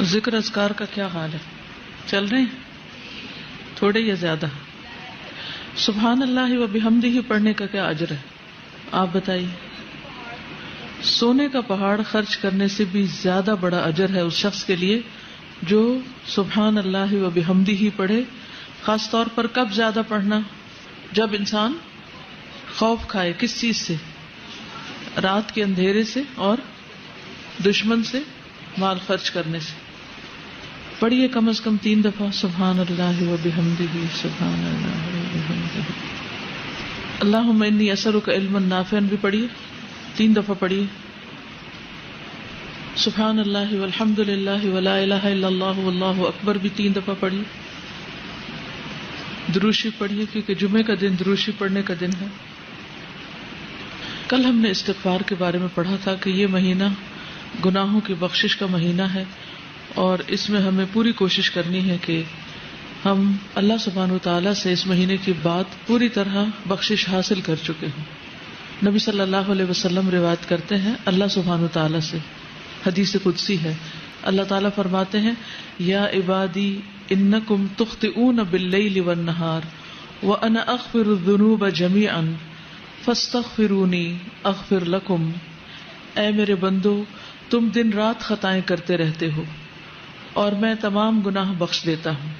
ذکر اذکار کا کیا حال ہے؟ چل رہے ہیں تھوڑے یا زیادہ؟ سبحان اللہ و بحمدہ پڑھنے کا کیا اجر ہے آپ بتائیے؟ سونے کا پہاڑ خرچ کرنے سے بھی زیادہ بڑا اجر ہے اس شخص کے لیے جو سبحان اللہ و بحمدہ پڑھے. خاص طور پر کب زیادہ پڑھنا؟ جب انسان خوف کھائے. کس چیز سے؟ رات کے اندھیرے سے اور دشمن سے مال خرچ کرنے سے. پڑھیے کم از کم 3 دفعہ سبحان اللہ و بحمدہ سبحان اللہ و بحمدہ. اللہم انی اسألک علما نافعا بھی پڑھیے 3 دفعہ پڑھیے. سبحان اللہ والحمد للہ ولا الہ الا اللہ واللہ اکبر بھی 3 دفعہ پڑھیے. دروشی پڑھیے کیونکہ جمعے کا دن دروشی پڑھنے کا دن ہے. کل ہم نے استغفار کے بارے میں پڑھا تھا کہ یہ مہینہ گناہوں کی بخشش کا مہینہ ہے اور اس میں ہمیں پوری کوشش کرنی ہے کہ ہم اللہ سبحانہ وتعالیٰ سے اس مہینے کی بات پوری طرح بخشش حاصل کر چکے ہوں. نبی صلی اللہ علیہ وسلم روایت کرتے ہیں اللہ سبحانہ وتعالیٰ سے، حدیث قدسی ہے، اللہ تعالیٰ فرماتے ہیں یا عبادی انکم تخطئون باللیل والنہار وانا اغفر الذنوب جمیعا فاستغفرونی اغفر لکم. اے میرے بندو تم دن رات خطائیں کرتے رہتے ہو اور میں تمام گناہ بخش دیتا ہوں،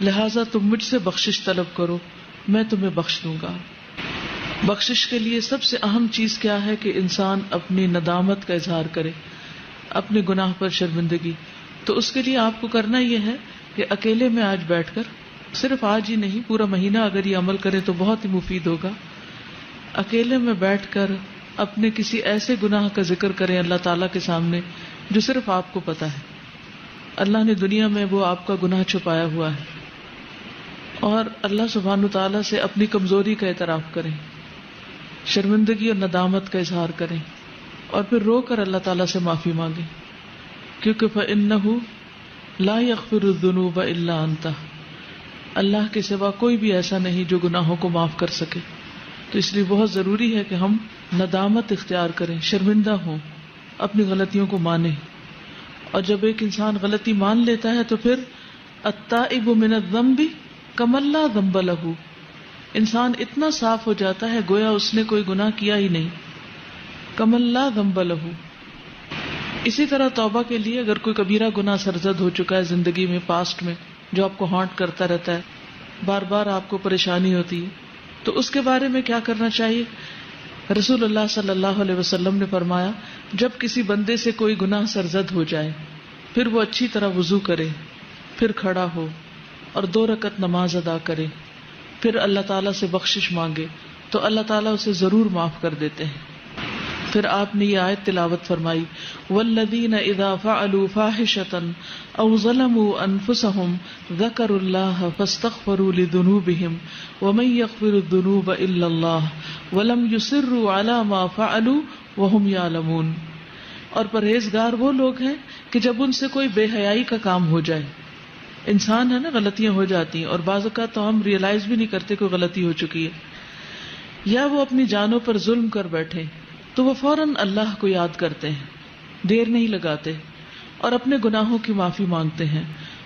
لہٰذا تم مجھ سے بخشش طلب کرو میں تمہیں بخش دوں گا. بخشش کے لیے سب سے اہم چیز کیا ہے کہ انسان اپنی ندامت کا اظہار کرے، اپنے گناہ پر شرمندگی. تو اس کے لیے آپ کو کرنا یہ ہے کہ اکیلے میں آج بیٹھ کر، صرف آج ہی نہیں پورا مہینہ اگر یہ عمل کرے تو بہت ہی مفید ہوگا. اکیلے میں بیٹھ کر اپنے کسی ایسے گناہ کا ذکر کریں اللہ تعالیٰ کے سامنے جو صرف آپ کو پتا ہے. اللہ نے دنیا میں وہ آپ کا گناہ چھپایا ہوا ہے، اور اللہ سبحانہ تعالیٰ سے اپنی کمزوری کا اعتراف کریں، شرمندگی اور ندامت کا اظہار کریں، اور پھر رو کر اللہ تعالیٰ سے معافی مانگیں، کیونکہ فَإِنَّهُ لَا يَغْفِرُ الذُّنُوبَ إِلَّا أَنْتَ. اللہ کے سوا کوئی بھی ایسا نہیں جو گناہوں کو معاف کر سکے. تو اس لیے بہت ضروری ہے کہ ہم ندامت اختیار کریں، شرمندہ ہوں، اپنی غلطیوں کو مانیں. اور جب ایک انسان غلطی مان لیتا ہے تو پھر التائب من الذنب کمن لا ذنب لہ، انسان اتنا صاف ہو جاتا ہے گویا اس نے کوئی گناہ کیا ہی نہیں. کمن لا ذنب لہ. اسی طرح توبہ کے لیے اگر کوئی کبیرہ گناہ سرزد ہو چکا ہے زندگی میں، پاسٹ میں، جو آپ کو ہانٹ کرتا رہتا ہے، بار بار آپ کو پریشانی ہوتی ہے، تو اس کے بارے میں کیا کرنا چاہیے؟ رسول اللہ صلی اللہ علیہ وسلم نے فرمایا جب کسی بندے سے کوئی گناہ سرزد ہو جائے پھر وہ اچھی طرح وضو کرے، پھر کھڑا ہو اور 2 رکعت نماز ادا کرے، پھر اللہ تعالیٰ سے بخشش مانگے تو اللہ تعالیٰ اسے ضرور معاف کر دیتے ہیں. پھر آپ نے یہ آیت تلاوت فرمائی والذین اذا فعلوا فاحشة او ظلموا انفسهم ذکروا اللہ فاستغفروا لذنوبهم ومن یغفر الذنوب الا اللہ ولم یصروا علی ما فعلوا وهم یعلمون. اور پرہیزگار وہ لوگ ہیں کہ جب ان سے کوئی بے حیائی کا کام ہو جائے، انسان ہے نا، غلطیاں ہو جاتی ہیں اور بعض اوقات تو ہم ریئلائز بھی نہیں کرتے کوئی غلطی ہو چکی ہے، یا وہ اپنی جانوں پر ظلم کر بیٹھے تو وہ فوراً اللہ کو یاد کرتے ہیں، دیر نہیں لگاتے اور اپنے گناہوں کی معافی مانگتے ہیں.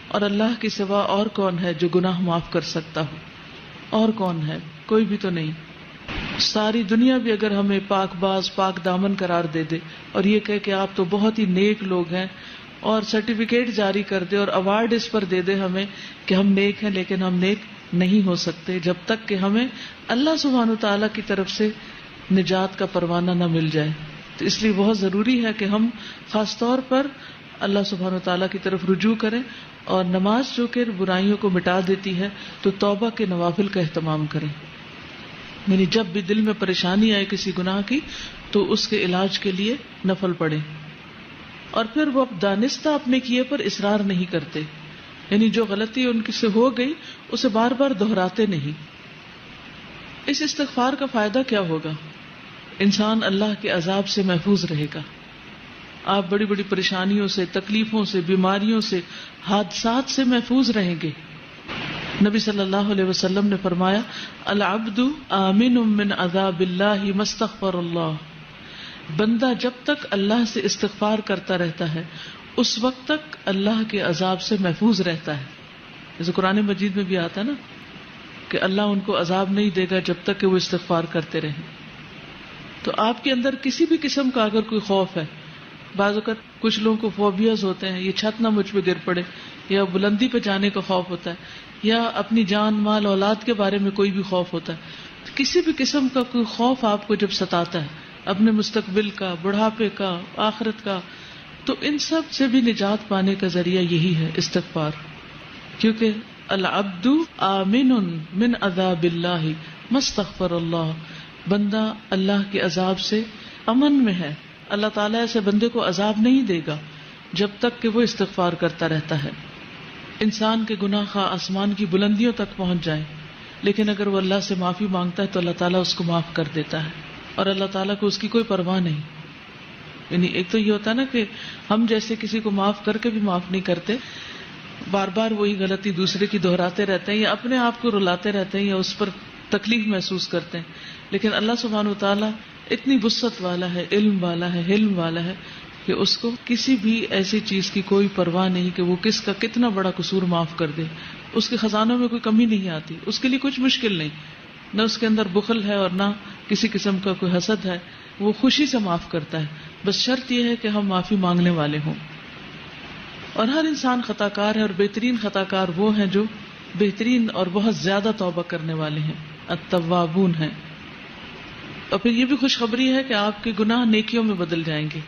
اور اللہ کے سوا اور کون ہے جو گناہ معاف کر سکتا ہو؟ اور کون ہے؟ کوئی بھی تو نہیں. ساری دنیا بھی اگر ہمیں پاک باز پاک دامن قرار دے دے اور یہ کہے کہ آپ تو بہت ہی نیک لوگ ہیں، اور سرٹیفکیٹ جاری کر دے اور ایوارڈ اس پر دے دے ہمیں کہ ہم نیک ہیں، لیکن ہم نیک نہیں ہو سکتے جب تک کہ ہمیں اللہ سبحانہ تعالیٰ کی طرف سے نجات کا پروانہ نہ مل جائے. تو اس لیے بہت ضروری ہے کہ ہم خاص طور پر اللہ سبحانہ تعالیٰ کی طرف رجوع کریں، اور نماز جو کہ برائیوں کو مٹا دیتی ہے تو توبہ کے نوافل کا اہتمام کریں. یعنی جب بھی دل میں پریشانی آئے کسی گناہ کی تو اس کے علاج کے لیے نفل پڑھیں، اور پھر وہ دانستہ اپنے کیے پر اصرار نہیں کرتے، یعنی جو غلطی ان کی سے ہو گئی اسے بار بار دہراتے نہیں. اس استغفار کا فائدہ کیا ہوگا؟ انسان اللہ کے عذاب سے محفوظ رہے گا. آپ بڑی بڑی پریشانیوں سے، تکلیفوں سے، بیماریوں سے، حادثات سے محفوظ رہیں گے. نبی صلی اللہ علیہ وسلم نے فرمایا العبد آمن من عذاب اللہ ما استغفر اللہ. بندہ جب تک اللہ سے استغفار کرتا رہتا ہے اس وقت تک اللہ کے عذاب سے محفوظ رہتا ہے. جیسے قرآن مجید میں بھی آتا ہے نا کہ اللہ ان کو عذاب نہیں دے گا جب تک کہ وہ استغفار کرتے رہیں. تو آپ کے اندر کسی بھی قسم کا اگر کوئی خوف ہے، بعض اوقات کچھ لوگوں کو فوبیاز ہوتے ہیں، یہ چھت نہ مجھ پہ گر پڑے، یا بلندی پہ جانے کا خوف ہوتا ہے، یا اپنی جان مال اولاد کے بارے میں کوئی بھی خوف ہوتا ہے. کسی بھی قسم کا کوئی خوف آپ کو جب ستاتا ہے اپنے مستقبل کا، بڑھاپے کا، آخرت کا، تو ان سب سے بھی نجات پانے کا ذریعہ یہی ہے استغفار. کیونکہ العبد آمن من عذاب اللہ ما استغفر اللہ، بندہ اللہ کے عذاب سے امن میں ہے. اللہ تعالیٰ ایسے بندے کو عذاب نہیں دے گا جب تک کہ وہ استغفار کرتا رہتا ہے. انسان کے گناہ خواہ آسمان کی بلندیوں تک پہنچ جائیں، لیکن اگر وہ اللہ سے معافی مانگتا ہے تو اللہ تعالیٰ اس کو معاف کر دیتا ہے، اور اللہ تعالیٰ کو اس کی کوئی پرواہ نہیں. یعنی ایک تو یہ ہوتا ہے نا کہ ہم جیسے کسی کو معاف کر کے بھی معاف نہیں کرتے، بار بار وہی غلطی دوسرے کی دہراتے رہتے ہیں، یا اپنے آپ کو رلاتے رہتے ہیں، یا اس پر تکلیف محسوس کرتے ہیں. لیکن اللہ سبحانہ وتعالیٰ اتنی وسعت والا ہے، علم والا ہے، حلم والا ہے کہ اس کو کسی بھی ایسی چیز کی کوئی پرواہ نہیں کہ وہ کس کا کتنا بڑا قصور معاف کر دے. اس کے خزانوں میں کوئی کمی نہیں آتی، اس کے لیے کچھ مشکل نہیں، نہ اس کے اندر بخل ہے اور نہ کسی قسم کا کوئی حسد ہے. وہ خوشی سے معاف کرتا ہے، بس شرط یہ ہے کہ ہم معافی مانگنے والے ہوں. اور ہر انسان خطا کار ہے، اور بہترین خطا کار وہ ہیں جو بہترین اور بہت زیادہ توبہ کرنے والے ہیں، التوابون ہیں. اور پھر یہ بھی خوشخبری ہے کہ آپ کے گناہ نیکیوں میں بدل جائیں گے.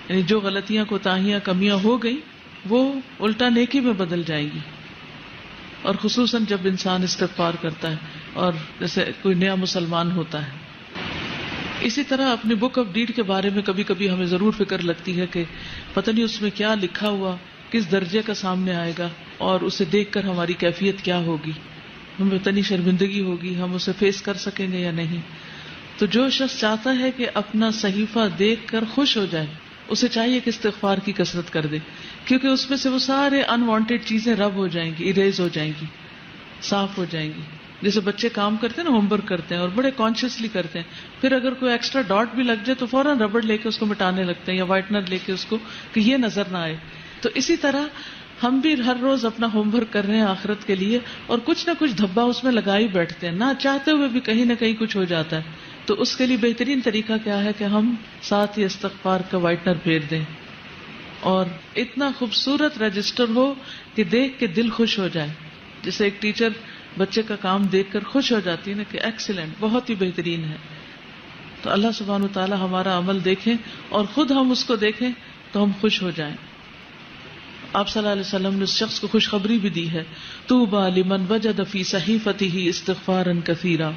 یعنی جو غلطیاں، کوتاہیاں، کمیاں ہو گئی وہ الٹا نیکی میں بدل جائیں گی. اور خصوصاً جب انسان استغفار کرتا ہے اور جیسے کوئی نیا مسلمان ہوتا ہے. اسی طرح اپنی بک آف ڈیڈ کے بارے میں کبھی کبھی ہمیں ضرور فکر لگتی ہے کہ پتہ نہیں اس میں کیا لکھا ہوا کس درجے کا سامنے آئے گا، اور اسے دیکھ کر ہماری کیفیت کیا ہوگی، ہمیں اتنی شرمندگی ہوگی، ہم اسے فیس کر سکیں گے یا نہیں. تو جو شخص چاہتا ہے کہ اپنا صحیفہ دیکھ کر خوش ہو جائے، اسے چاہیے کہ استغفار کی کثرت کر دے، کیونکہ اس میں سے وہ سارے انوانٹیڈ چیزیں رب ہو جائیں گی، اریز ہو جائیں گی، صاف ہو جائیں گی. جیسے بچے کام کرتے ہیں نا، ہوم ورک کرتے ہیں اور بڑے کانشیسلی کرتے ہیں، پھر اگر کوئی ایکسٹرا ڈاٹ بھی لگ جائے تو فوراً ربڑ لے کے اس کو مٹانے لگتے ہیں، یا وائٹنر لے کے اس کو، کہ یہ نظر نہ آئے. تو اسی طرح ہم بھی ہر روز اپنا ہوم ورک کر رہے ہیں آخرت کے لیے، اور کچھ نہ کچھ دھبا اس میں لگا ہی بیٹھتے ہیں، نہ چاہتے ہوئے بھی کہیں نہ کہیں کچھ ہو جاتا ہے. تو اس کے لیے بہترین طریقہ کیا ہے کہ ہم ساتھ ہی استغفار کا وائٹنر پھیر دیں، اور اتنا خوبصورت رجسٹر ہو کہ دیکھ کے دل خوش ہو جائے. جیسے ایک ٹیچر بچے کا کام دیکھ کر خوش ہو جاتی ہے نا کہ ایکسیلنٹ، بہت ہی بہترین ہے. تو اللہ سبحانہ وتعالی ہمارا عمل دیکھیں اور خود ہم اس کو دیکھیں تو ہم خوش ہو جائیں. آپ صلی اللہ علیہ وسلم نے اس شخص کو خوشخبری بھی دی ہے، طوبی لمن وجد فی صحیفته استغفارا کثیرا.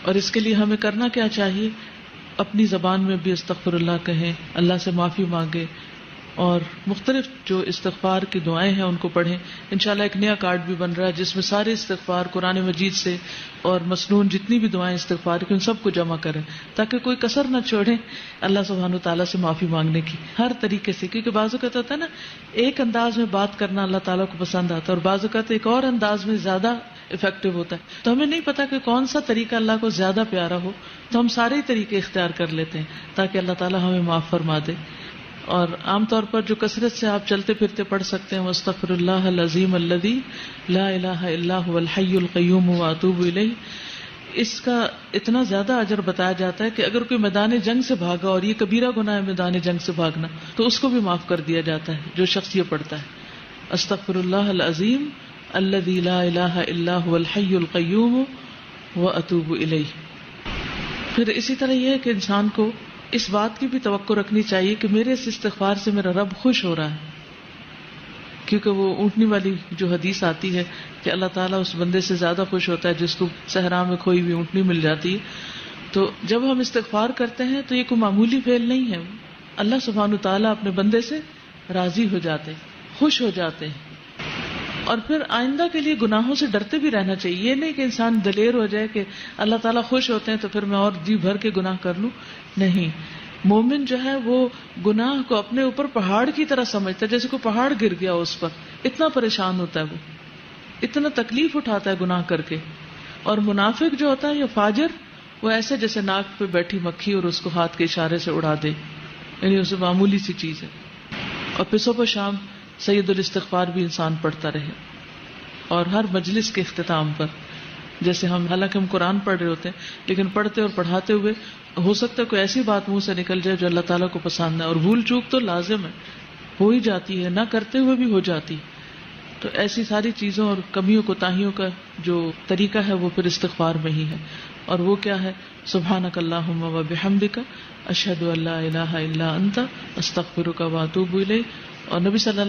اور اس کے لیے ہمیں کرنا کیا چاہیے؟ اپنی زبان میں بھی استغفر اللہ کہیں، اللہ سے معافی مانگے، اور مختلف جو استغفار کی دعائیں ہیں ان کو پڑھیں. انشاءاللہ ایک نیا کارڈ بھی بن رہا ہے جس میں سارے استغفار قرآن مجید سے اور مسنون جتنی بھی دعائیں استغفار کی ان سب کو جمع کریں، تاکہ کوئی کسر نہ چھوڑیں اللہ سبحانہ وتعالیٰ سے معافی مانگنے کی ہر طریقے سے. کیونکہ بعض اوقات ہوتا ہے نا، ایک انداز میں بات کرنا اللہ تعالیٰ کو پسند آتا ہے، اور بعض اوقات ایک اور انداز میں زیادہ افیکٹو ہوتا ہے. تو ہمیں نہیں پتا کہ کون سا طریقہ اللہ کو زیادہ پیارا ہو، تو ہم سارے طریقے اختیار کر لیتے ہیں تاکہ اللہ تعالیٰ ہمیں معاف فرما دے. اور عام طور پر جو کثرت سے آپ چلتے پھرتے پڑھ سکتے ہیں، واستغفر اللہ العظیم الذی لا الہ الا هو الحی القیوم واتوب الیہ، اس کا اتنا زیادہ اجر بتایا جاتا ہے کہ اگر کوئی میدان جنگ سے بھاگا، اور یہ کبیرہ گناہ ہے میدان جنگ سے بھاگنا، تو اس کو بھی معاف کر دیا جاتا ہے جو شخص یہ پڑھتا ہے استغفر اللہ العظیم الذی لا الہ الا هو الحی القیوم واتوب الیہ. پھر اسی طرح یہ ہے کہ انسان کو اس بات کی بھی توقع رکھنی چاہیے کہ میرے اس استغفار سے میرا رب خوش ہو رہا ہے، کیونکہ وہ اونٹنی والی جو حدیث آتی ہے کہ اللہ تعالیٰ اس بندے سے زیادہ خوش ہوتا ہے جس کو صحرا میں کھوئی ہوئی اونٹنی مل جاتی ہے. تو جب ہم استغفار کرتے ہیں تو یہ کوئی معمولی فعل نہیں ہے، اللہ سبحانہ تعالیٰ اپنے بندے سے راضی ہو جاتے ہیں، خوش ہو جاتے ہیں. اور پھر آئندہ کے لیے گناہوں سے ڈرتے بھی رہنا چاہیے. یہ نہیں کہ انسان دلیر ہو جائے کہ اللہ تعالیٰ خوش ہوتے ہیں تو پھر میں اور جی بھر کے گناہ کر لوں. نہیں، مومن جو ہے وہ گناہ کو اپنے اوپر پہاڑ کی طرح سمجھتا ہے، جیسے کوئی پہاڑ گر گیا اس پر، اتنا پریشان ہوتا ہے، وہ اتنا تکلیف اٹھاتا ہے گناہ کر کے. اور منافق جو ہوتا ہے یا فاجر، وہ ایسے جیسے ناک پہ بیٹھی مکھی اور اس کو ہاتھ کے اشارے سے اڑا دے، یعنی اسے معمولی سی چیز ہے. اور پھر صبح شام سید الاستغفار بھی انسان پڑھتا رہے، اور ہر مجلس کے اختتام پر، جیسے ہم حالانکہ ہم قرآن پڑھ رہے ہوتے ہیں لیکن پڑھتے اور پڑھاتے ہوئے ہو سکتا ہے کوئی ایسی بات منہ سے نکل جائے جو اللہ تعالیٰ کو پسند ہے، اور بھول چوک تو لازم ہے، ہو ہی جاتی ہے، نہ کرتے ہوئے بھی ہو جاتی. تو ایسی ساری چیزوں اور کمیوں کوتاہیوں کا جو طریقہ ہے وہ پھر استغفار میں ہی ہے. اور وہ کیا ہے؟ سبحانک اللہم و بحمدک اشہد ان لا الہ الا انت استغفرک و اتوب الیک. اور نبی صلی اللہ